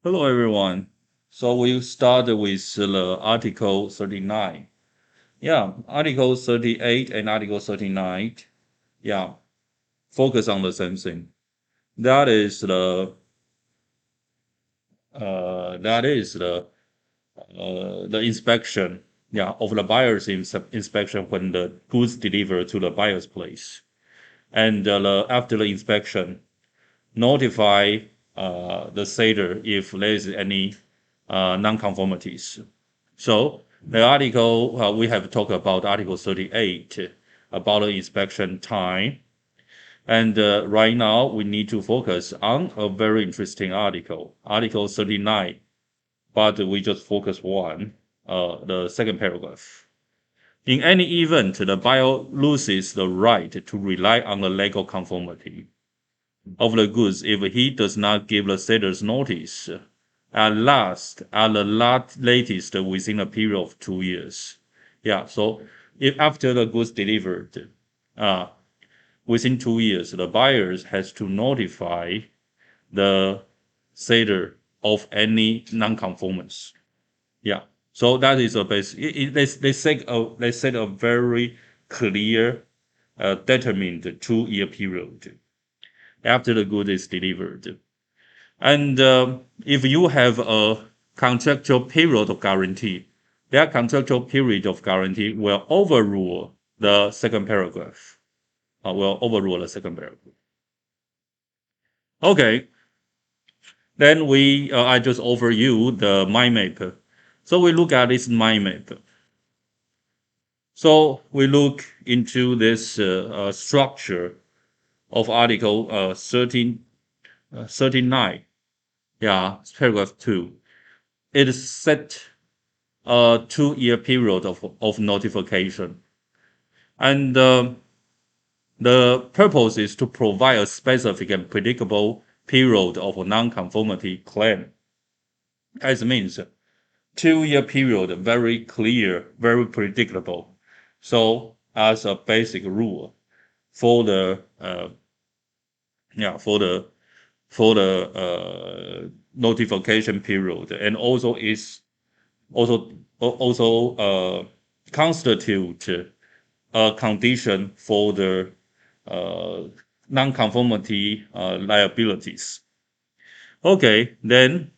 Hello, everyone. So we start with the Article 39. Yeah, Article 38 and Article 39. Yeah, focus on the same thing. That is the inspection. Yeah, of the buyer's inspection when the goods delivered to the buyer's place, and after the inspection, notify the seller if there is any non-conformities. So the article we have talked about Article 38 about the inspection time, and right now we need to focus on a very interesting article, Article 39. But we just focus one, the second paragraph. In any event, the buyer loses the right to rely on the legal conformity of the goods if he does not give the seller's notice at the latest within a period of 2 years. Yeah, so if after the goods delivered, uh, within 2 years, the buyers has to notify the seller of any non-conformance. Yeah, so that is a base. They set a very clear, determined 2 year period after the good is delivered. And if you have a contractual period of guarantee, that contractual period of guarantee will overrule the second paragraph. Will overrule the second paragraph. Okay, then I just offer you the mind map. So we look at this mind map. So we look into this structure of Article 39. Yeah, paragraph 2. It is set a 2 year period of notification. And the purpose is to provide a specific and predictable period of non-conformity claim. As means 2 year period, very clear, very predictable. So as a basic rule for the yeah for the notification period, and also is also constitute a condition for the uh, non-conformity liabilities. Okay, then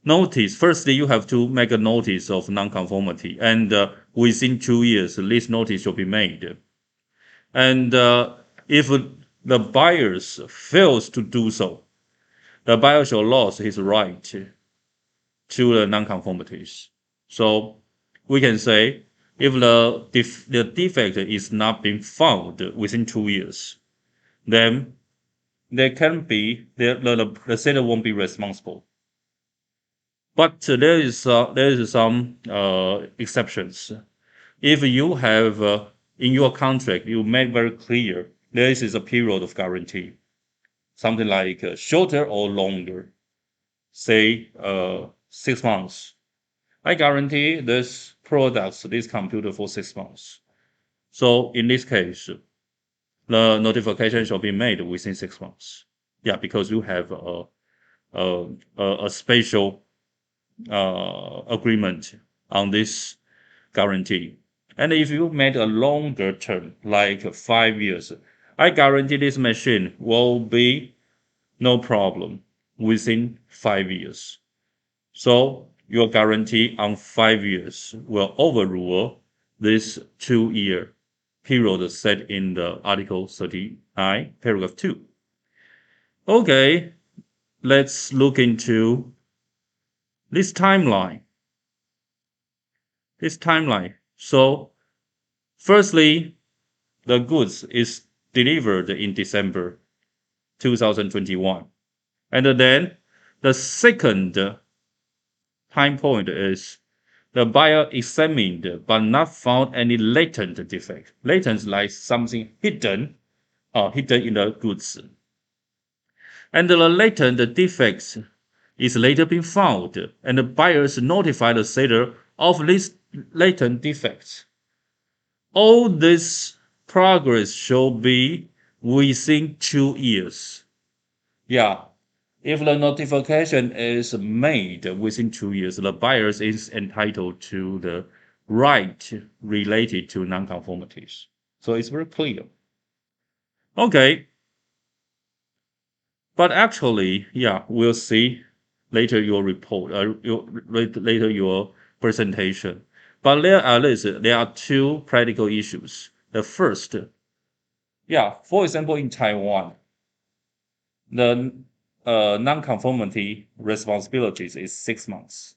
notice. Firstly, you have to make a notice of non-conformity, and within 2 years, this notice should be made. And if the buyers fails to do so, the buyer shall lose his right to the non-conformities. So we can say if the defect is not being found within 2 years, then there can be the seller won't be responsible. But there is some exceptions. If you have in your contract you make very clear there is a period of guarantee, something like shorter or longer, say 6 months. I guarantee this computer for 6 months. So in this case, the notification shall be made within 6 months. Yeah, because you have a special agreement on this guarantee. And if you made a longer term, like 5 years, I guarantee this machine will be no problem within 5 years. So your guarantee on 5 years will overrule this 2 year period set in the Article 39, paragraph 2. Okay, let's look into this timeline. So, firstly, the goods is delivered in December 2021. And then the second time point is the buyer examined but not found any latent defect. Latent like something hidden in the goods. And the latent defects is later being found, and the buyers notify the seller of these latent defects. All this progress should be within 2 years. Yeah, If the notification is made within 2 years, the buyer is entitled to the right related to nonconformities. So it's very clear. Okay, but actually, yeah, we'll see later your report, later your presentation. But there are two practical issues. The first, yeah, for example, in Taiwan, the nonconformity responsibilities is 6 months.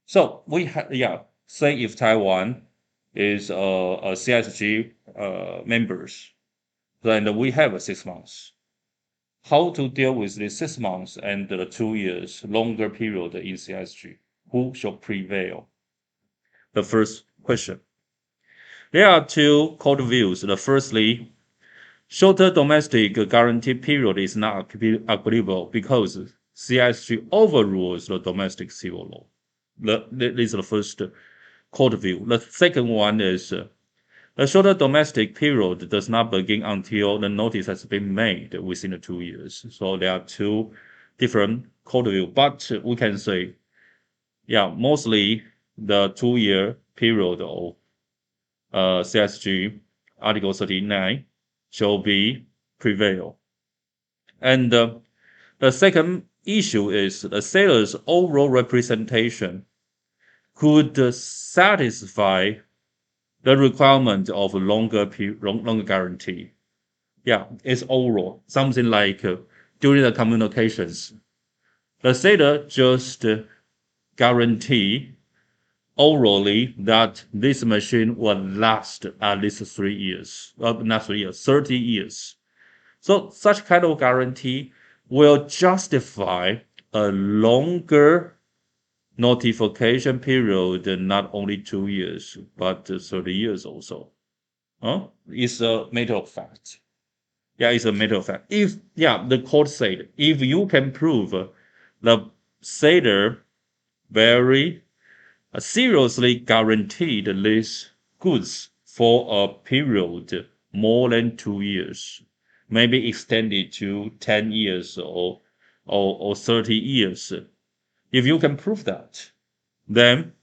So we have, yeah, say if Taiwan is a CSG members, then we have a 6 months. How to deal with the 6 months and the 2 years longer period in CSG? Who shall prevail? The first question. There are two court views. The firstly, shorter domestic guarantee period is not applicable because CSG overrules the domestic civil law. This is the first court view. The second one is a shorter domestic period does not begin until the notice has been made within the 2 years. So there are two different court views, but we can say, yeah, mostly the 2 year period of CSG Article 39 shall be prevail. And the second issue is the seller's overall representation could satisfy the requirement of longer guarantee. Yeah, it's overall something like during the communications, the seller just guarantee orally that this machine will last at least 3 years, not 3 years, 30 years. So such kind of guarantee will justify a longer notification period, not only 2 years, but 30 years also. It's a matter of fact. Yeah, it's a matter of fact. If, yeah, the court said, if you can prove the seller very seriously guaranteed these goods for a period more than 2 years, maybe extended to 10 years or 30 years. If you can prove that, then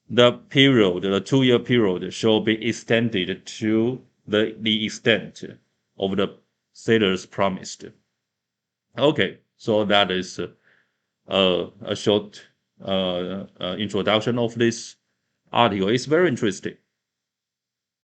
the 2 year period, shall be extended to the extent of the seller's promised. Okay, so that is a short introduction of this article. It's very interesting.